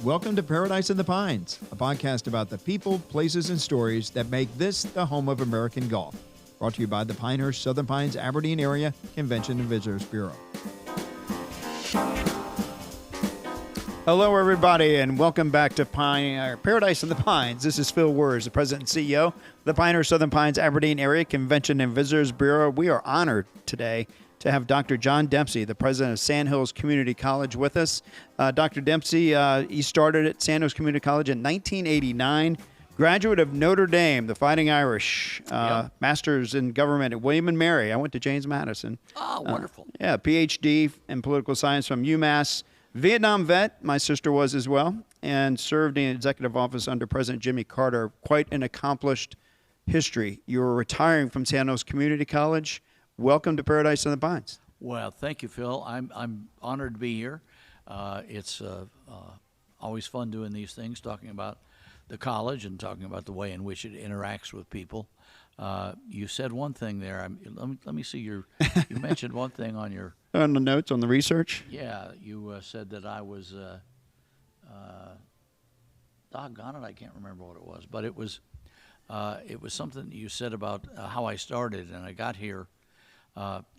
Welcome to Paradise in the Pines, a podcast about the people, places, and stories that make this the home of American golf. Brought to you by the Pinehurst, Southern Pines, Aberdeen Area Convention and Visitors Bureau. Hello, everybody, and welcome back to Paradise in the Pines. This is Phil Wurs, the President and CEO of the Pinehurst, Southern Pines, Aberdeen Area Convention and Visitors Bureau. We are honored today to have Dr. John Dempsey, the president of Sandhills Community College, with us. Dr. Dempsey, he started at Sandhills Community College in 1989, graduate of Notre Dame, the Fighting Irish, master's in government at William and Mary. I went to James Madison. Oh, wonderful. Ph.D. in political science from UMass. Vietnam vet, my sister was as well, and served in executive office under President Jimmy Carter. Quite an accomplished history. You were retiring from Sandhills Community College. Welcome to Paradise in the Pines. Well, thank you, Phil. I'm honored to be here. It's always fun doing these things, talking about the college and talking about the way in which it interacts with people. You said one thing there. Let me see you mentioned one thing on your on the notes on the research. Yeah, you said that I was doggone it, I can't remember what it was, but it was something you said about how I started, and I got here.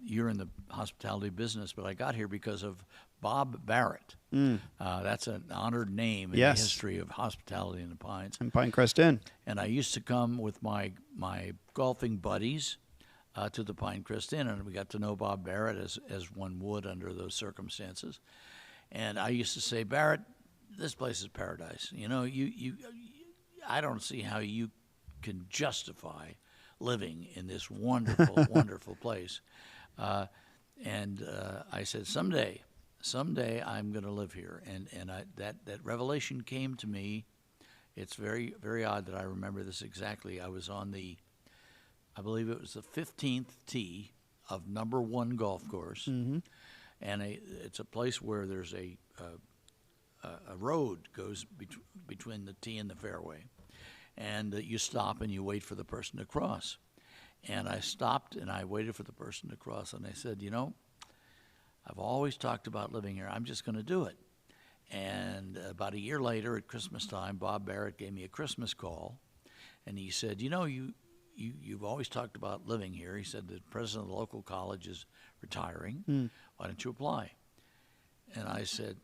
You're in the hospitality business, but I got here because of Bob Barrett. That's an honored name in the history of hospitality in the Pines. And Pinecrest Inn. And I used to come with my golfing buddies to the Pinecrest Inn, and we got to know Bob Barrett as one would under those circumstances. And I used to say, Barrett, this place is paradise. You know, I don't see how you can justify living in this wonderful, wonderful place. And I said, someday I'm going to live here. And that revelation came to me. It's very, very odd that I remember this exactly. I was on I believe it was the 15th tee of number 1 golf course. Mm-hmm. And it's a place where there's a road goes between the tee and the fairway. And you stop and you wait for the person to cross. And I stopped and I waited for the person to cross. And I said, you know, I've always talked about living here. I'm just going to do it. And about a year later at Christmas time, Bob Barrett gave me a Christmas call. And he said, you know, you've always talked about living here. He said, the president of the local college is retiring. Why don't you apply? And I said,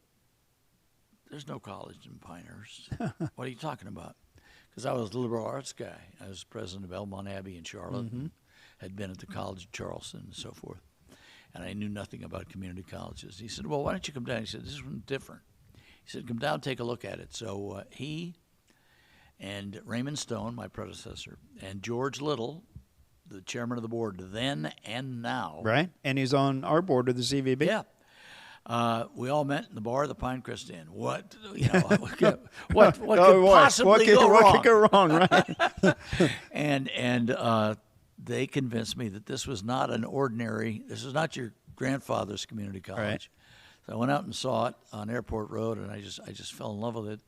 there's no college in Pinehurst. What are you talking about? Because I was a liberal arts guy. I was president of Elmont Abbey in Charlotte, and had been at the College of Charleston and so forth. And I knew nothing about community colleges. He said, well, why don't you come down? He said, this one's different. He said, come down, take a look at it. So he and Raymond Stone, my predecessor, and George Little, the chairman of the board then and now. Right, and he's on our board of the CVB. Yeah. We all met in the bar of the Pinecrest Inn. What could possibly go wrong? What could go wrong, right? and they convinced me that this was not this was not your grandfather's community college. Right. So I went out and saw it on Airport Road, and I just fell in love with it.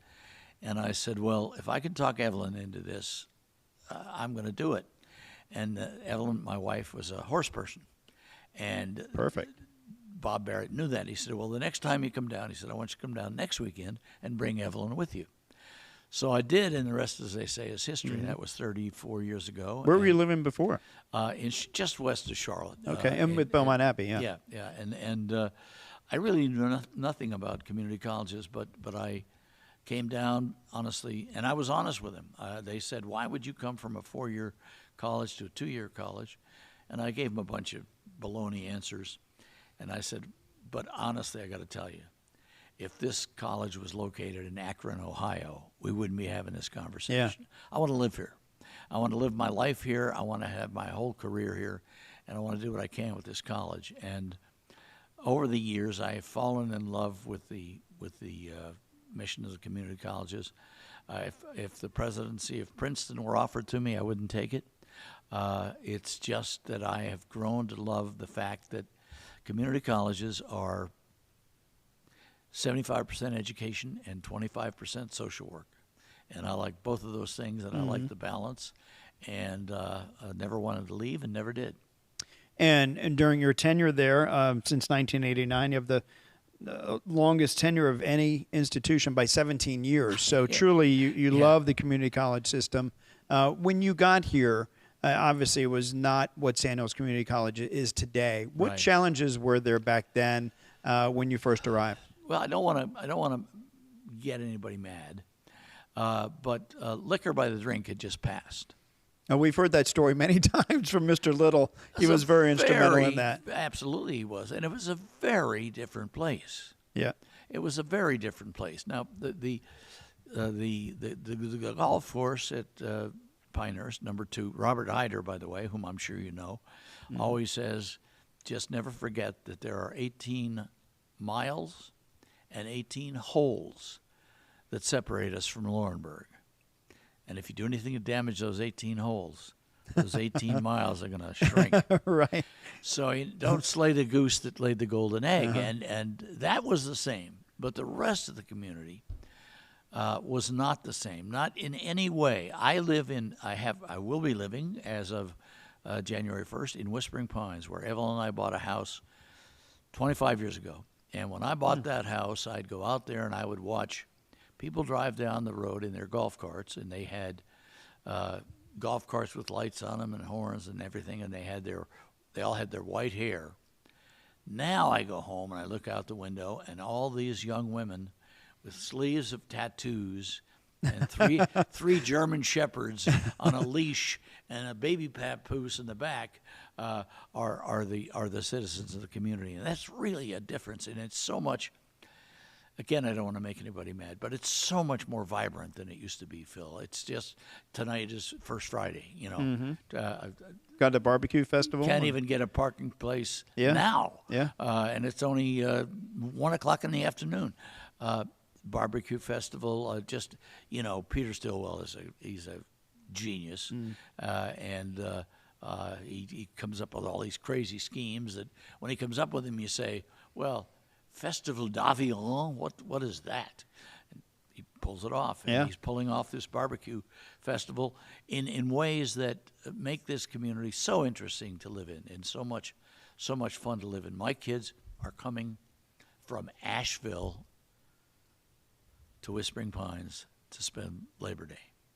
And I said, well, if I can talk Evelyn into this, I'm going to do it. And Evelyn, my wife, was a horse person. And perfect. Bob Barrett knew that. He said, well, the next time you come down, he said, I want you to come down next weekend and bring Evelyn with you. So I did, and the rest, as they say, is history. Mm-hmm. That was 34 years ago. Where were you living before? Just west of Charlotte. Okay, and with Belmont Abbey, yeah. Yeah. And I really knew nothing about community colleges, but I came down, honestly, and I was honest with them. They said, why would you come from a 4-year college to a 2-year college? And I gave them a bunch of baloney answers. And I said, but honestly, I got to tell you, if this college was located in Akron, Ohio, we wouldn't be having this conversation. Yeah. I want to live here. I want to live my life here. I want to have my whole career here, and I want to do what I can with this college. And over the years, I have fallen in love with the mission of the community colleges. If the presidency of Princeton were offered to me, I wouldn't take it. It's just that I have grown to love the fact that community colleges are 75% education and 25% social work. And I like both of those things, and I like the balance. And I never wanted to leave and never did. And during your tenure there, since 1989, you have the longest tenure of any institution by 17 years. So truly, you love the community college system. When you got here, obviously it was not what Sandhills Community College is today. What challenges were there back then when you first arrived? Well, I don't want to get anybody mad, but liquor by the drink had just passed. We've heard that story many times from Mr. Little. He was very instrumental in that. Absolutely, he was, and it was a very different place. Yeah, it was a very different place. Now, the golf course at Pinehurst, number 2, Robert Hyder, by the way, whom I'm sure you know, always says, just never forget that there are 18 miles and 18 holes that separate us from Laurinburg. And if you do anything to damage those 18 holes, those 18 miles are going to shrink. Right. So you don't slay the goose that laid the golden egg. And that was the same. But the rest of the community was not the same, not in any way. I will be living as of January 1st in Whispering Pines, where Evelyn and I bought a house 25 years ago. And when I bought that house, I'd go out there and I would watch people drive down the road in their golf carts, and they had golf carts with lights on them and horns and everything, and they all had their white hair. Now I go home and I look out the window, and all these young women with sleeves of tattoos and three German shepherds on a leash and a baby papoose in the back are the citizens of the community, and that's really a difference, and it's so much. Again, I don't want to make anybody mad, but it's so much more vibrant than it used to be, Phil. It's just, tonight is First Friday, you know. Got the barbecue festival? Can't even get a parking place now. Yeah. And it's only 1 o'clock in the afternoon. Barbecue festival, just, you know, Peter Stillwell he's a genius. And he comes up with all these crazy schemes that when he comes up with them, you say, well, Festival d'Avion, what is that? And he pulls it off, and he's pulling off this barbecue festival in ways that make this community so interesting to live in and so much fun to live in. My kids are coming from Asheville to Whispering Pines to spend Labor Day.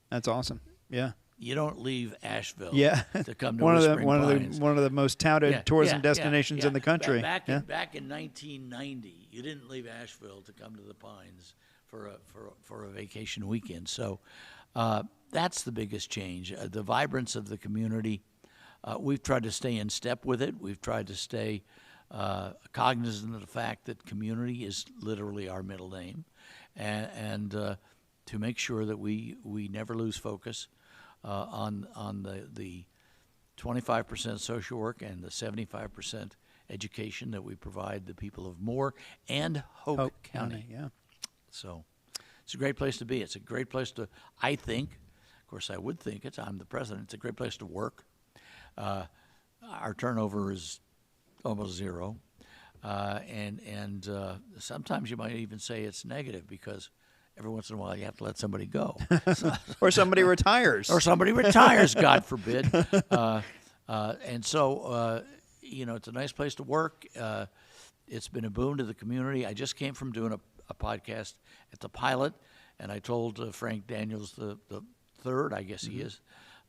That's awesome. Yeah. You don't leave Asheville to come to one Whispering Pines. One of the most touted tourism destinations in the country. Back in 1990, you didn't leave Asheville to come to the Pines for a vacation weekend. So that's the biggest change. The vibrance of the community. We've tried to stay in step with it. We've tried to stay cognizant of the fact that community is literally our middle name, and to make sure that we never lose focus on the 25% social work and the 75% education that we provide the people of Moore and Hope County. Yeah. So it's a great place to be. It's a great place to, I think, of course I would think I'm the president, it's a great place to work. Our turnover is almost zero. And sometimes you might even say it's negative because every once in a while you have to let somebody go. Or somebody retires. Or somebody retires, God forbid. And so, you know, it's a nice place to work. It's been a boon to the community. I just came from doing a podcast at the Pilot, and I told Frank Daniels, the third, I guess he is,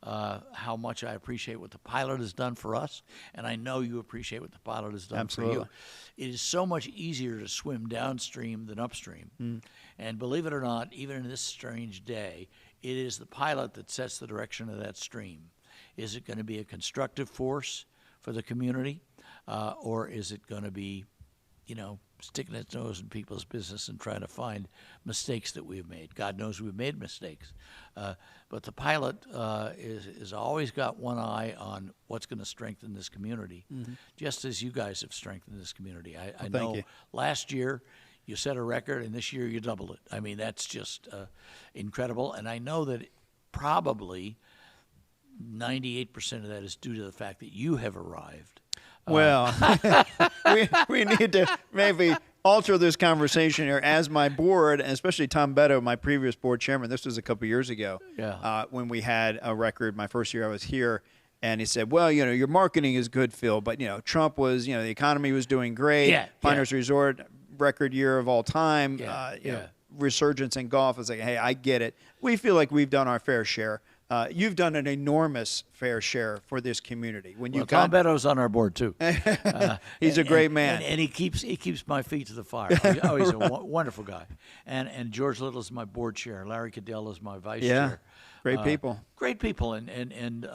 how much I appreciate what the Pilot has done for us, and I know you appreciate what the Pilot has done for you. It is so much easier to swim downstream than upstream. And believe it or not, even in this strange day, it is the Pilot that sets the direction of that stream. Is it going to be a constructive force for the community, or is it going to be, you know, sticking its nose in people's business and trying to find mistakes that we've made? God knows we've made mistakes. But the Pilot is always got one eye on what's going to strengthen this community, just as you guys have strengthened this community. I know last year you set a record, and this year you doubled it. I mean, that's just incredible. And I know that probably 98% of that is due to the fact that you have arrived. Well, we need to maybe alter this conversation here as my board, and especially Tom Beto, my previous board chairman. This was a couple years ago when we had a record. My first year I was here, and he said, well, you know, your marketing is good, Phil, but, you know, Trump was, you know, the economy was doing great. Pinehurst Resort, record year of all time, you know, resurgence in golf. It's like, hey, I get it. We feel like we've done our fair share. You've done an enormous fair share for this community. When you Tom Beddoes on our board too. He's a great man, and he keeps my feet to the fire. Oh, he's a wonderful guy. And George Little is my board chair. Larry Cadell is my vice chair. Great people. Great people, and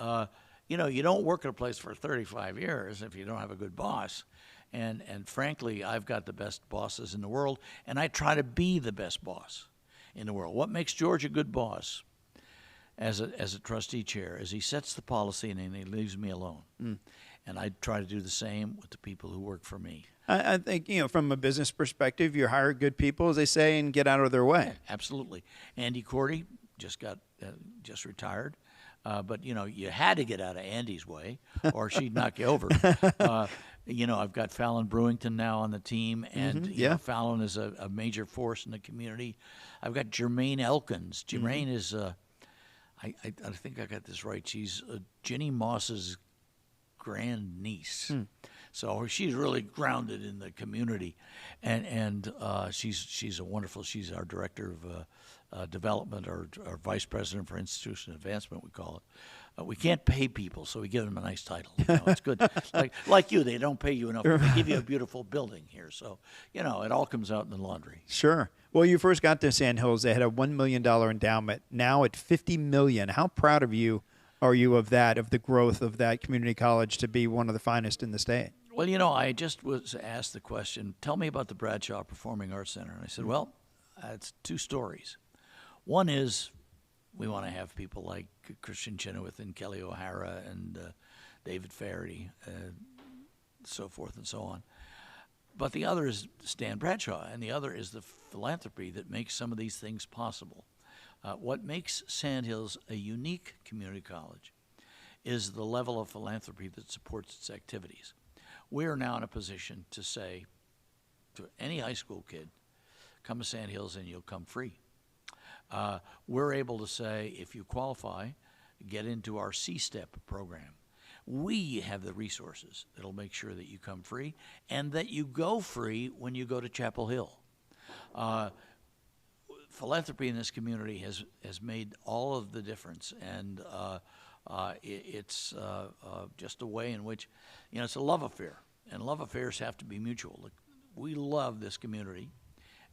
you know, you don't work at a place for 35 years if you don't have a good boss. And frankly, I've got the best bosses in the world, and I try to be the best boss in the world. What makes George a good boss as a trustee chair is he sets the policy and then he leaves me alone. And I try to do the same with the people who work for me. I think, you know, from a business perspective, you hire good people, as they say, and get out of their way. Yeah, absolutely. Andy Cordy just retired. But, you know, you had to get out of Andy's way or she'd knock you over. You know, I've got Fallon Brewington now on the team, and you know, Fallon is a major force in the community. I've got Jermaine Elkins. Jermaine is, I think I got this right, she's Ginny Moss's grandniece. So she's really grounded in the community, and she's a wonderful. She's our director of development, or vice president for institutional advancement, we call it. We can't pay people, so we give them a nice title. You know, it's good. like you, they don't pay you enough. They give you a beautiful building here, so you know it all comes out in the laundry. Sure. Well, you first got to Sandhills, they had a $1 million endowment. Now at $50 million. How proud of you are you of that, of the growth of that community college to be one of the finest in the state? Well, you know, I just was asked the question, tell me about the Bradshaw Performing Arts Center. And I said, well, it's two stories. One is we want to have people like Christian Chenoweth and Kelly O'Hara and David Faraday, so forth and so on. But the other is Stan Bradshaw, and the other is the philanthropy that makes some of these things possible. What makes Sandhills a unique community college is the level of philanthropy that supports its activities. We are now in a position to say to any high school kid, come to Sandhills and you'll come free. We're able to say, if you qualify, get into our C-STEP program. We have the resources that'll make sure that you come free and that you go free when you go to Chapel Hill. Philanthropy in this community has made all of the difference, and it's just a way in which, you know, it's a love affair, and love affairs have to be mutual. We love this community,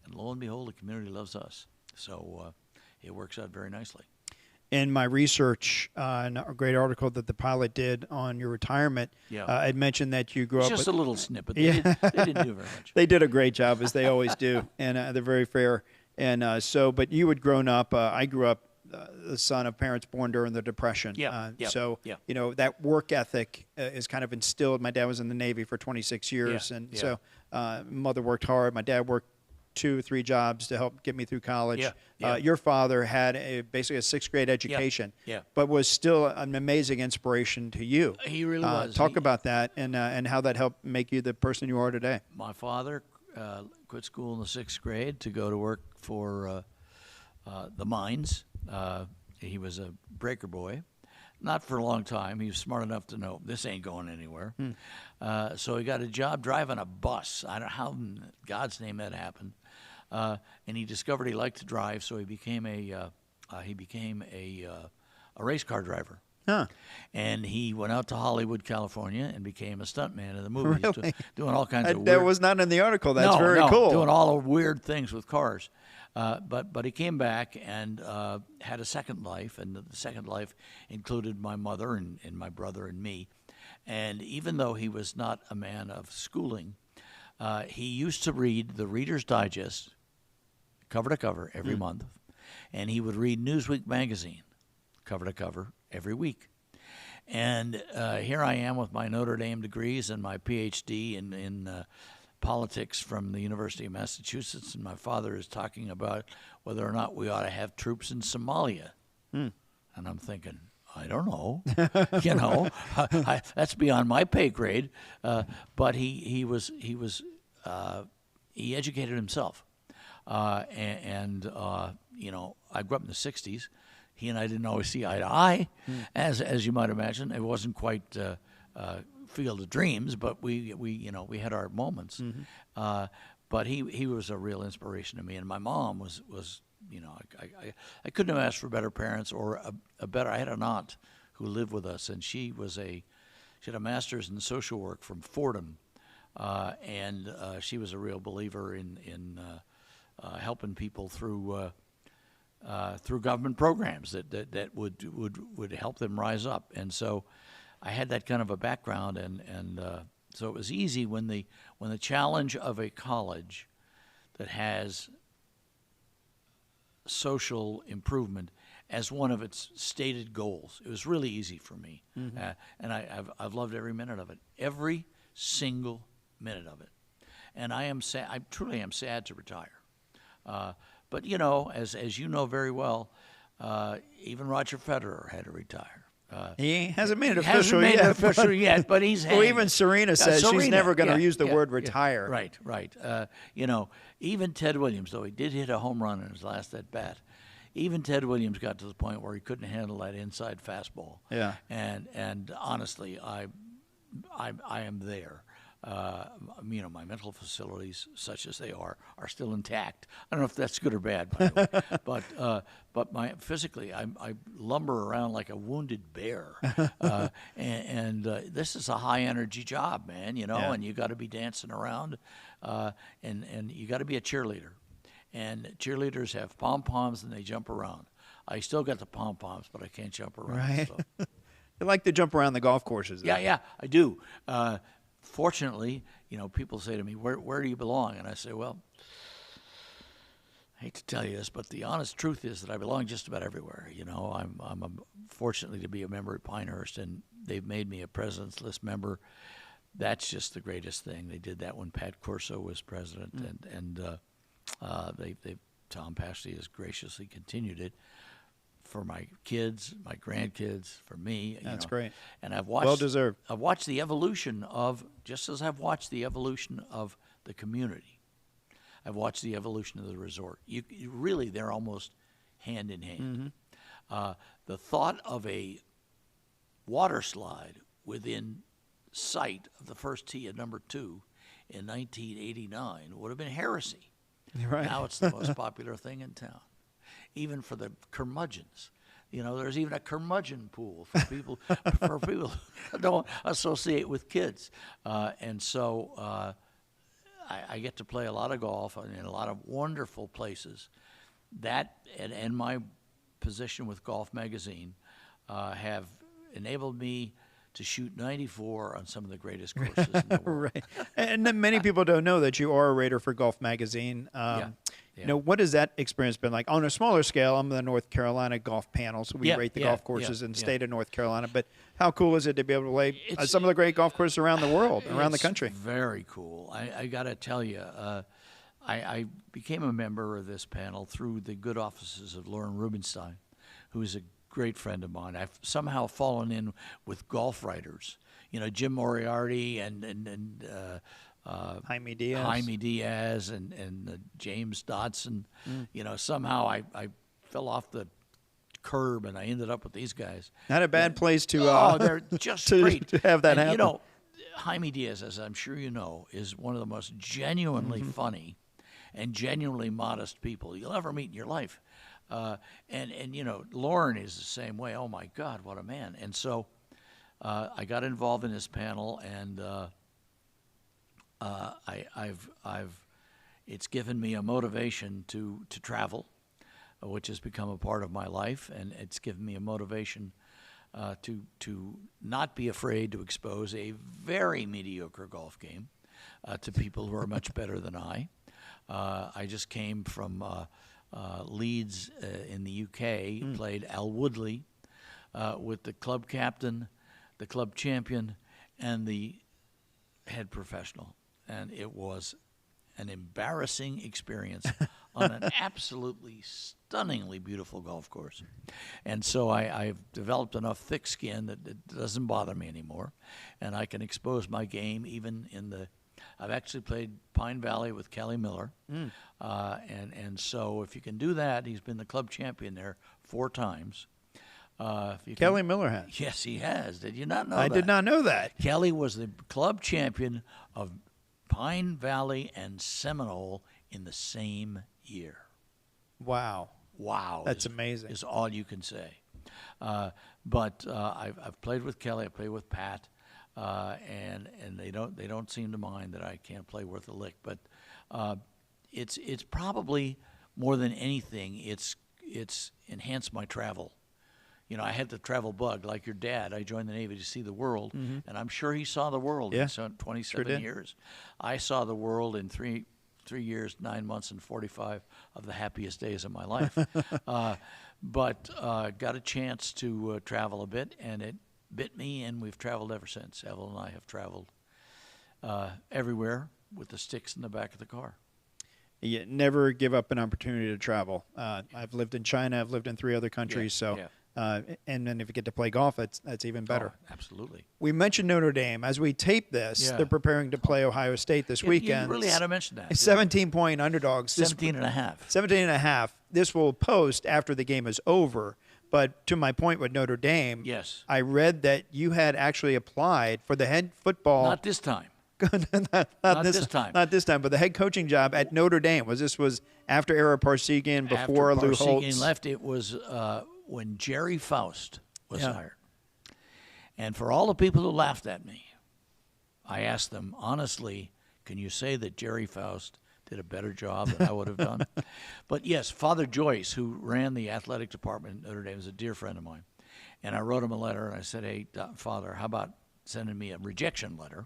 and lo and behold, the community loves us. So it works out very nicely. In my research, in a great article that the pilot did on your retirement, I'd mentioned that you grew up. Just a little snippet. They didn't do very much. They did a great job, as they always do, and they're very fair. And but you had grown up. I grew up the son of parents born during the Depression. So you know that work ethic is kind of instilled. My dad was in the Navy for 26 years, so mother worked hard. My dad worked 2 or 3 jobs to help get me through college. Your father had basically a 6th grade education, but was still an amazing inspiration to you. He really was. Talk about that and how that helped make you the person you are today. My father quit school in the 6th grade to go to work for the mines. He was a breaker boy. Not for a long time. He was smart enough to know this ain't going anywhere. So he got a job driving a bus. I don't know how in God's name that happened. And he discovered he liked to drive, so he became a race car driver. And he went out to Hollywood, California, and became a stuntman in the movies, Really? doing all kinds of weird. That was not in the article. That's very cool. Doing all the weird things with cars. But he came back and had a second life, and the second life included my mother and my brother and me. And even though he was not a man of schooling, he used to read the Reader's Digest cover to cover every month, and he would read Newsweek magazine cover to cover every week. And here I am with my Notre Dame degrees and my Ph.D. in politics from the University of Massachusetts, and my father is talking about whether or not we ought to have troops in Somalia. And I'm thinking, I don't know, you know, that's beyond my pay grade. But he educated himself, and you know, I grew up in the '60s. He and I didn't always see eye to eye, as you might imagine. It wasn't quite Field of Dreams, but we had our moments. but he was a real inspiration to me. And my mom was I couldn't have asked for better parents or a better. I had an aunt who lived with us, and she had a master's in social work from Fordham, and she was a real believer in helping people through government programs that would help them rise up. And so I had that kind of a background, and so it was easy when the challenge of a college that has social improvement as one of its stated goals. It was really easy for me, and I've loved every minute of it, every single minute of it. And I am sad. I truly am sad to retire. But as you know very well, even Roger Federer had to retire. He hasn't made it official yet. But he's well, even Serena says she's never going to use the word yeah. retire. Right. Even Ted Williams, though he did hit a home run in his last at bat, even Ted Williams got to the point where he couldn't handle that inside fastball. Yeah. And honestly, I am there. My mental facilities, such as they are still intact. I don't know if that's good or bad, by the way. But physically, I lumber around like a wounded bear. And this is a high energy job, man. And you got to be dancing around, and you got to be a cheerleader. And cheerleaders have pom poms and they jump around. I still got the pom poms, but I can't jump around. Right. So. You like to jump around the golf courses, though. Yeah, I do. Fortunately, people say to me, where do you belong? And I say, well, I hate to tell you this, but the honest truth is that I belong just about everywhere. I'm fortunately to be a member at Pinehurst, and they've made me a president's list member. That's just the greatest thing. They did that when Pat Corso was president, and Tom Pashley has graciously continued it for my kids, my grandkids, for me. That's great. And I've watched well deserved. I've watched the evolution of, just as I've watched the evolution of the community, I've watched the evolution of the resort. You really, they're almost hand in hand. The thought of a water slide within sight of the first tee at number 2 in 1989 would have been heresy. Right. Now it's the most popular thing in town. Even for the curmudgeons. There's even a curmudgeon pool for people who don't associate with kids. And so I get to play a lot of golf in a lot of wonderful places. That and my position with Golf Magazine have enabled me to shoot 94 on some of the greatest courses in the world. Right. And then many people don't know that you are a rater for Golf Magazine. What has that experience been like? On a smaller scale, I'm in the North Carolina golf panel, so we rate the golf courses in the state of North Carolina. But how cool is it to be able to play some of the great golf courses around the world, around the country? Very cool. I got to tell you, I became a member of this panel through the good offices of Lauren Rubenstein, who is a great friend of mine. I've somehow fallen in with golf writers. Jim Moriarty and Jaime Diaz and James Dodson. Somehow I fell off the curb and I ended up with these guys. Not a bad place to they're just great to have that happen. Jaime Diaz, as I'm sure you know, is one of the most genuinely funny and genuinely modest people you'll ever meet in your life. And Lauren is the same way. Oh my God, what a man! And so I got involved in this panel, and it's given me a motivation to travel, which has become a part of my life, and it's given me a motivation to not be afraid to expose a very mediocre golf game to people who are much better than I. I just came from Leeds in the UK, played Al Woodley with the club captain, the club champion, and the head professional. And it was an embarrassing experience on an absolutely stunningly beautiful golf course. And so I've developed enough thick skin that it doesn't bother me anymore. And I can expose my game even in the I've actually played Pine Valley with Kelly Miller. And so if you can do that, he's been the club champion there 4 times. Kelly Miller has? Yes, he has. Did you not know that? I did not know that. Kelly was the club champion of Pine Valley and Seminole in the same year. Wow. Wow. That's amazing. Is all you can say. But I've played with Kelly. I played with Pat, and they don't seem to mind that I can't play worth a lick. But it's probably more than anything. It's enhanced my travel. You know, I had the travel bug like your dad. I joined the Navy to see the world, and I'm sure he saw the world in 27 years. I saw the world in 3 years, 9 months, and 45 of the happiest days of my life. But got a chance to travel a bit, and it bit me, and we've traveled ever since. Evel and I have traveled everywhere with the sticks in the back of the car. You never give up an opportunity to travel. I've lived in China. I've lived in 3 other countries. And then if you get to play golf, that's even better. Oh, absolutely. We mentioned Notre Dame. As we tape this, they're preparing to play Ohio State this weekend. You really had to mention that. 17-point underdogs. 17 and a half. 17 and a half. This will post after the game is over. But to my point with Notre Dame, yes, I read that you had actually applied for the head football. Not this time. not this time. Not this time, but the head coaching job at Notre Dame. Was after Ara Parsegian, before after Lou Parsegian Holtz? left, it was when Jerry Faust was hired. And for all the people who laughed at me, I asked them, honestly, can you say that Jerry Faust did a better job than I would have done? But yes, Father Joyce, who ran the athletic department at Notre Dame, is a dear friend of mine. And I wrote him a letter, and I said, hey, Father, how about sending me a rejection letter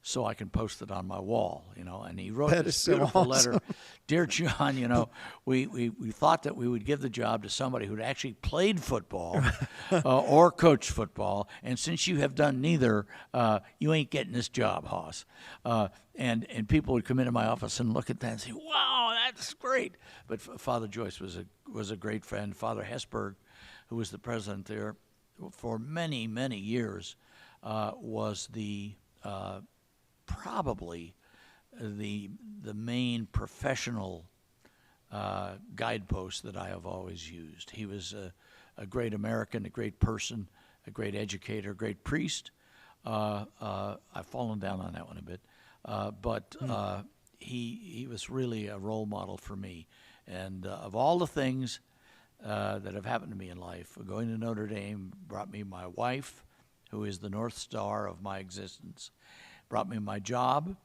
so I can post it on my wall, you know? And he wrote this beautiful letter. Dear John, you know, we thought that we would give the job to somebody who'd actually played football or coached football, and since you have done neither, you ain't getting this job, Hoss. And people would come into my office and look at that and say, wow, that's great. But Father Joyce was a great friend. Father Hesburgh, who was the president there for many, many years, was the probably the main professional guidepost that I have always used. He was a great American, a great person, a great educator, a great priest. I've fallen down on that one a bit, but he was really a role model for me. And of all the things that have happened to me in life, going to Notre Dame brought me my wife, who is the North Star of my existence, brought me my job,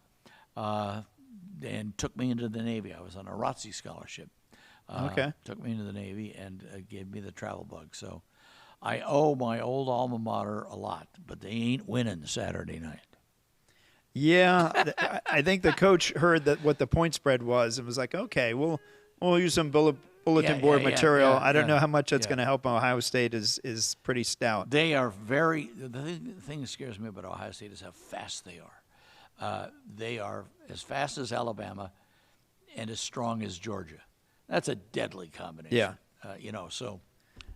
and took me into the Navy. I was on a ROTC scholarship. Took me into the Navy and gave me the travel bug. So I owe my old alma mater a lot, but they ain't winning Saturday night. Yeah, I think the coach heard that what the point spread was and was like, okay, we'll use some bulletin board material. I don't know how much that's going to help. Ohio State is pretty stout. They are the thing that scares me about Ohio State is how fast they are. They are as fast as Alabama and as strong as Georgia. That's a deadly combination. Yeah. So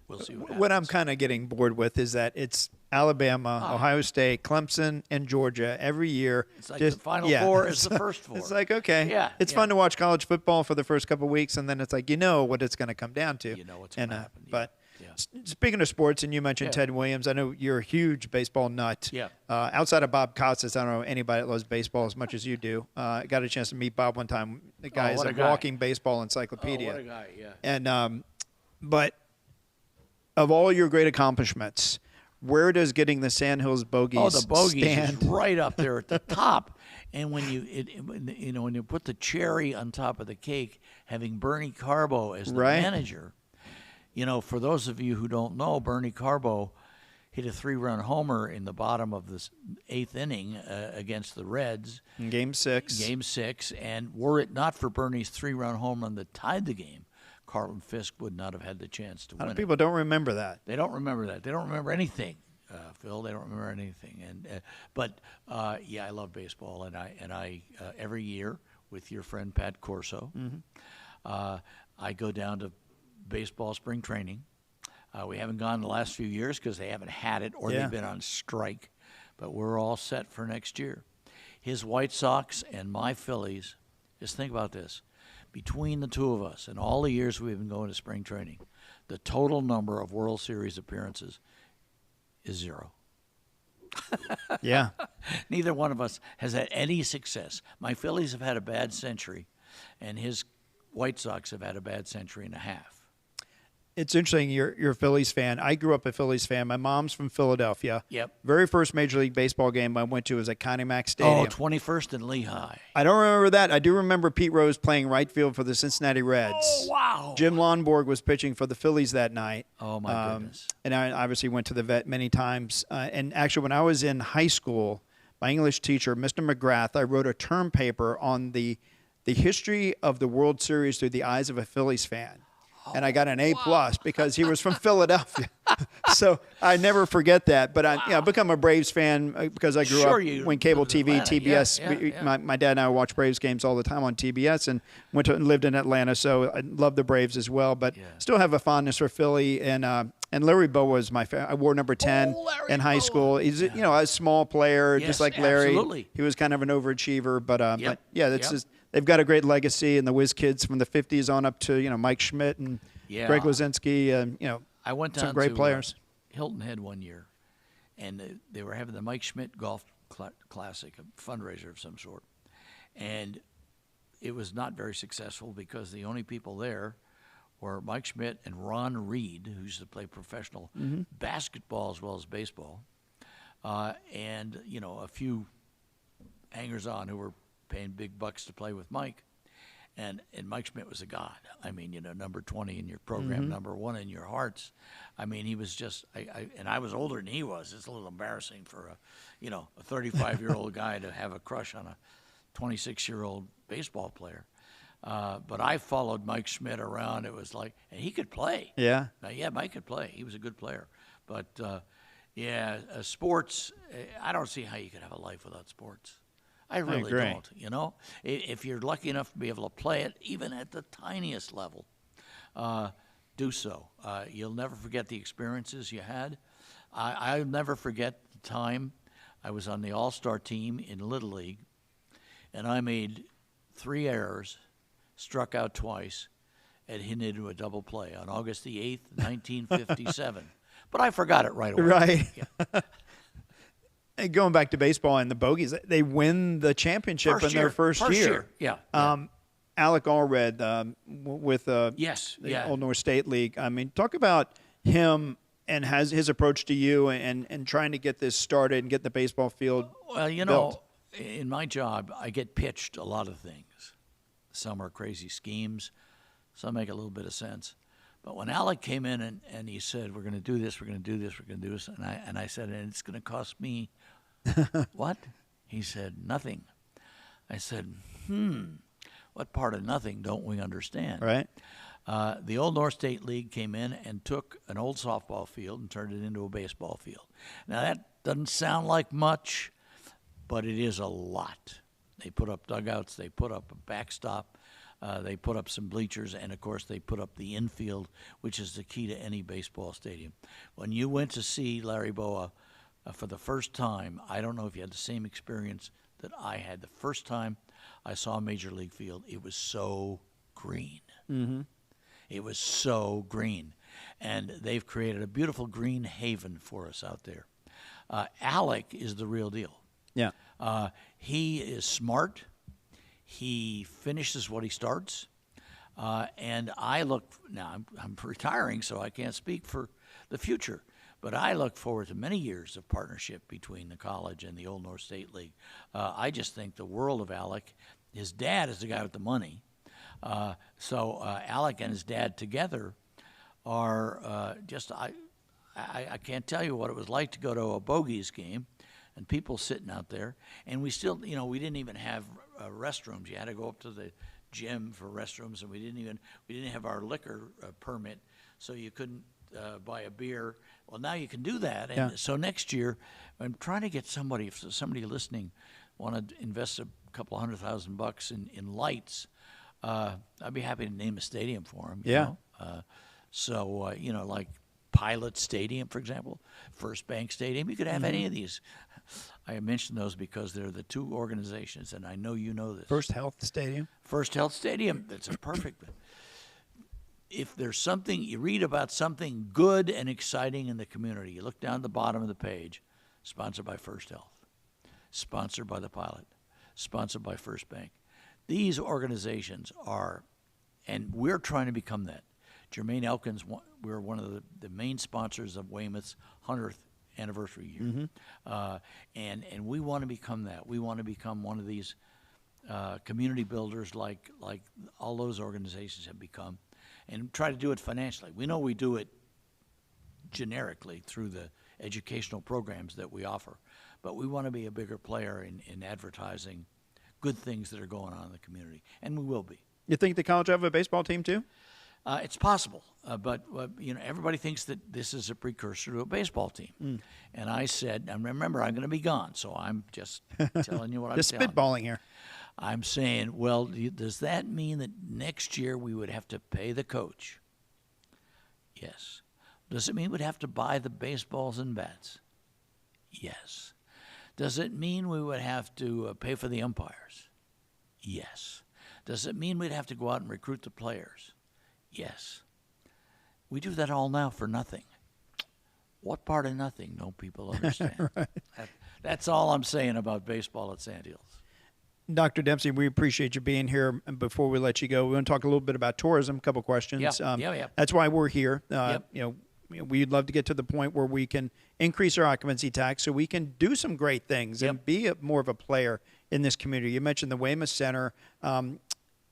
we'll see what happens. What I'm kind of getting bored with is that it's Alabama, Ohio State, Clemson, and Georgia every year. It's like the Final Four is the first four. It's like, okay, it's fun to watch college football for the first couple of weeks, and then it's like, you know what it's going to come down to. You know what's going to happen. But speaking of sports, and you mentioned Ted Williams, I know you're a huge baseball nut. Yeah. Outside of Bob Costas, I don't know anybody that loves baseball as much as you do. I got a chance to meet Bob one time. The guy is a walking baseball encyclopedia. Oh, what a guy, yeah. And but of all your great accomplishments, where does getting the Sandhills Bogeys the Bogeys stand? is right up there at the top. And when you put the cherry on top of the cake, having Bernie Carbo as the manager, for those of you who don't know, Bernie Carbo hit a 3-run homer in the bottom of the 8th inning against the Reds. In Game 6. Game 6. And were it not for Bernie's 3-run home run that tied the game, Carlton Fisk would not have had the chance to win. A lot of people don't remember that. They don't remember that. They don't remember anything, Phil. They don't remember anything. And I love baseball, and I every year with your friend Pat Corso, I go down to baseball spring training. We haven't gone the last few years because they haven't had it or they've been on strike, but we're all set for next year. His White Sox and my Phillies. Just think about this. Between the two of us and all the years we've been going to spring training, the total number of World Series appearances is 0. Yeah. Neither one of us has had any success. My Phillies have had a bad century, and his White Sox have had a bad century and a half. It's interesting. You're a Phillies fan. I grew up a Phillies fan. My mom's from Philadelphia. Yep. Very first Major League Baseball game I went to was at Connie Mack Stadium. Oh, 21st and Lehigh. I don't remember that. I do remember Pete Rose playing right field for the Cincinnati Reds. Oh, wow. Jim Lonborg was pitching for the Phillies that night. Oh, my goodness. And I obviously went to the vet many times. And actually, when I was in high school, my English teacher, Mr. McGrath, I wrote a term paper on the history of the World Series through the eyes of a Phillies fan. And I got an A+ because he was from Philadelphia. So I never forget that. But I become a Braves fan because I grew up when cable TV, Atlanta. TBS. My dad and I watched Braves games all the time on TBS and lived in Atlanta. So I love the Braves as well. But still have a fondness for Philly. And Larry Bowa was my favorite. I wore number 10 in high school. He's a small player, just like Larry. Absolutely. He was kind of an overachiever. But that's just. They've got a great legacy, and the whiz kids from the 50s on up to Mike Schmidt and Greg Luzinski, and I went down some great to, players. Hilton Head one year, and they were having the Mike Schmidt Golf Classic, a fundraiser of some sort, and it was not very successful because the only people there were Mike Schmidt and Ron Reed, who used to play professional basketball as well as baseball, and a few hangers-on who were paying big bucks to play with Mike, and Mike Schmidt was a god. I mean, number 20 in your program, number 1 in your hearts. I mean, he was just. I was older than he was. It's a little embarrassing for a 35-year-old guy to have a crush on a 26-year-old baseball player. But I followed Mike Schmidt around. It was like, and he could play. Yeah. Mike could play. He was a good player. But sports. I don't see how you could have a life without sports. I really don't, If you're lucky enough to be able to play it, even at the tiniest level, do so. You'll never forget the experiences you had. I'll never forget the time I was on the All-Star team in Little League, and I made 3 errors, struck out twice, and hit into a double play on August the 8th, 1957. But I forgot it right away. Right. Yeah. And going back to baseball and the Bogeys, they win the championship in their first year. Yeah. Alec Allred with the Old North State League. I mean, talk about him and his approach to you and trying to get this started and get the baseball field built. In my job, I get pitched a lot of things. Some are crazy schemes. Some make a little bit of sense. But when Alec came in and he said, we're going to do this, we're going to do this, we're going to do this, and I said, and it's going to cost me what? He said, nothing. I said, what part of nothing don't we understand? Right. The Old North State League came in and took an old softball field and turned it into a baseball field. Now, that doesn't sound like much, but it is a lot. They put up dugouts, they put up a backstop, they put up some bleachers, and, of course, they put up the infield, which is the key to any baseball stadium. When you went to see Larry Bowa for the first time, I don't know if you had the same experience that I had. The first time I saw a Major League field, it was so green. Mm-hmm. It was so green. And they've created a beautiful green haven for us out there. Alec is the real deal. Yeah. He is smart. He finishes what he starts. And I look, now I'm retiring, so I can't speak for the future, but I look forward to many years of partnership between the college and the Old North State League. I just think the world of Alec. His dad is the guy with the money. So Alec and his dad together are I can't tell you what it was like to go to a Bogeys game and people sitting out there. And we still, we didn't even have restrooms. You had to go up to the gym for restrooms, and we didn't have our liquor permit, so you couldn't buy a beer. Well, now you can do that. And so next year, I'm trying to get somebody, if somebody listening want to invest a couple $100,000 in lights, I'd be happy to name a stadium for them. Yeah. Like Pilot Stadium, for example, First Bank Stadium. You could have any of these. I mention those because they're the two organizations, and I know you know this. First Health Stadium. First Health Stadium. That's a perfect. If there's something, you read about something good and exciting in the community, you look down the bottom of the page, sponsored by First Health, sponsored by the Pilot, sponsored by First Bank. These organizations are, and we're trying to become that. Jermaine Elkins, we're one of the main sponsors of Weymouth's 100th anniversary year. And we want to become that. We want to become one of these community builders like all those organizations have become, and try to do it financially. We know we do it generically through the educational programs that we offer, but we want to be a bigger player in advertising good things that are going on in the community, and we will be. You think the college will have a baseball team too? It's possible, but everybody thinks that this is a precursor to a baseball team. And I said, and remember, I'm going to be gone, so I'm just telling you what I'm Just telling you. spitballing here. I'm saying, well, does that mean that next year we would have to pay the coach? Yes. Does it mean we'd have to buy the baseballs and bats? Yes. Does it mean we would have to pay for the umpires? Yes. Does it mean we'd have to go out and recruit the players? Yes. We do that all now for nothing. What part of nothing? No people understand. Right. That's all I'm saying about baseball at Sandhills. Dr. Dempsey, we appreciate you being here. And before we let you go, we want to talk a little bit about tourism, a couple questions. Yeah. That's why we're here. Yep. We'd love to get to the point where we can increase our occupancy tax so we can do some great things and be more of a player in this community. You mentioned the Weymouth Center.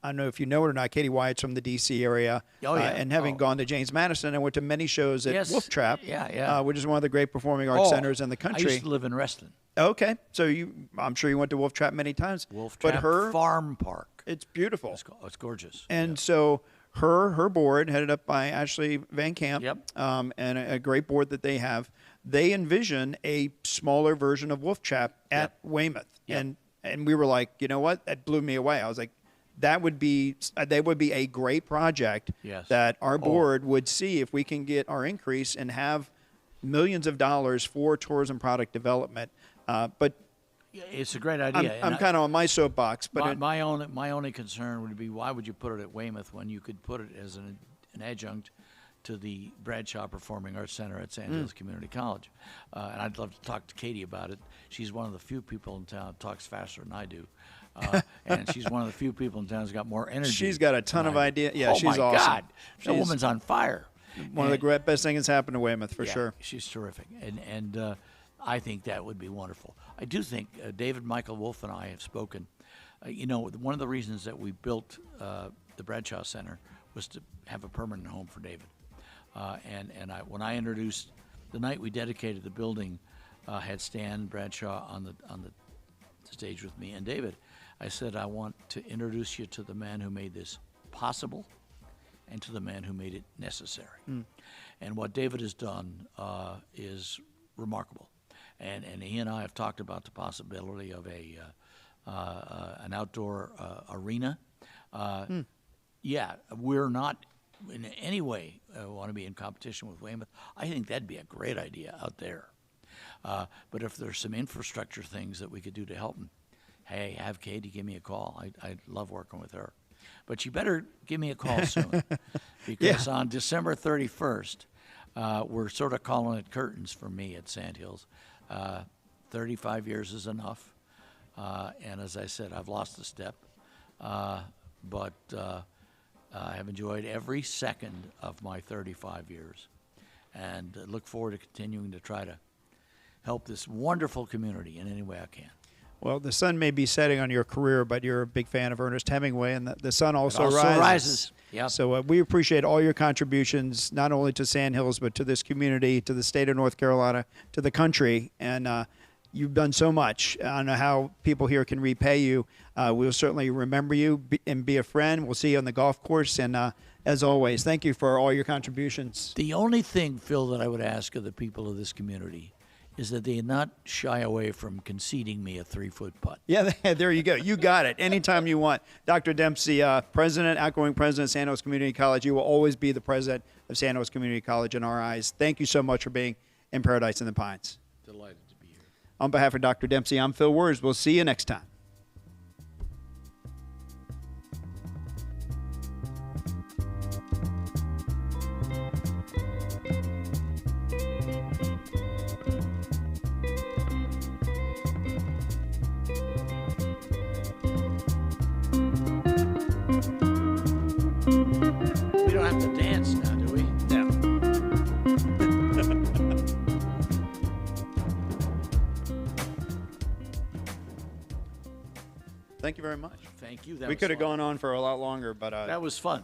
I don't know if you know it or not, Katie Wyatt's from the D.C. area. And having gone to James Madison, I went to many shows at Wolf Trap, which is one of the great performing arts centers in the country. I used to live in Reston. Okay. So I'm sure you went to Wolf Trap many times. Wolf Trap Farm Park. It's beautiful. It's gorgeous. And so her board, headed up by Ashley Van Camp, and a great board that they have, they envision a smaller version of Wolf Trap at Weymouth. And we were like, you know what? That blew me away. I was like, that would be a great project that our board would see if we can get our increase and have millions of dollars for tourism product development. But it's a great idea. I'm kind of on my soapbox. But my only concern would be, why would you put it at Weymouth when you could put it as an adjunct to the Bradshaw Performing Arts Center at Sandhills Community College? And I'd love to talk to Katie about it. She's one of the few people in town that talks faster than I do. And she's one of the few people in town who's got more energy. She's got a ton of ideas. Yeah, she's awesome. Oh, my God. That woman's on fire. One of the best things that's happened to Weymouth, for sure. She's terrific. And I think that would be wonderful. I do think David Michael Wolf and I have spoken. One of the reasons that we built the Bradshaw Center was to have a permanent home for David. When I introduced, the night we dedicated the building, had Stan Bradshaw on the stage with me and David. I said, I want to introduce you to the man who made this possible and to the man who made it necessary. And what David has done is remarkable. And he and I have talked about the possibility of an outdoor arena. Yeah, we're not in any way want to be in competition with Weymouth. I think that'd be a great idea out there. But if there's some infrastructure things that we could do to help them, hey, have Katie give me a call. I'd love working with her. But you better give me a call soon, because on December 31st, we're sort of calling it curtains for me at Sandhills. 35 years is enough. And as I said, I've lost a step. But I have enjoyed every second of my 35 years. And look forward to continuing to try to help this wonderful community in any way I can. Well, the sun may be setting on your career, but you're a big fan of Ernest Hemingway, and the sun also rises. Yep. So we appreciate all your contributions, not only to Sandhills, but to this community, to the state of North Carolina, to the country. And you've done so much. I don't know how people here can repay you. We'll certainly remember you and be a friend. We'll see you on the golf course. And as always, thank you for all your contributions. The only thing, Phil, that I would ask of the people of this community is that they not shy away from conceding me a 3-foot putt. Yeah, there you go. You got it. Anytime you want. Dr. Dempsey, outgoing president of Sandhills Community College. You will always be the president of Sandhills Community College in our eyes. Thank you so much for being in Paradise in the Pines. Delighted to be here. On behalf of Dr. Dempsey, I'm Phil Wurs. We'll see you next time. Thank you very much. Thank you. We could have gone on for a lot longer, but That was fun.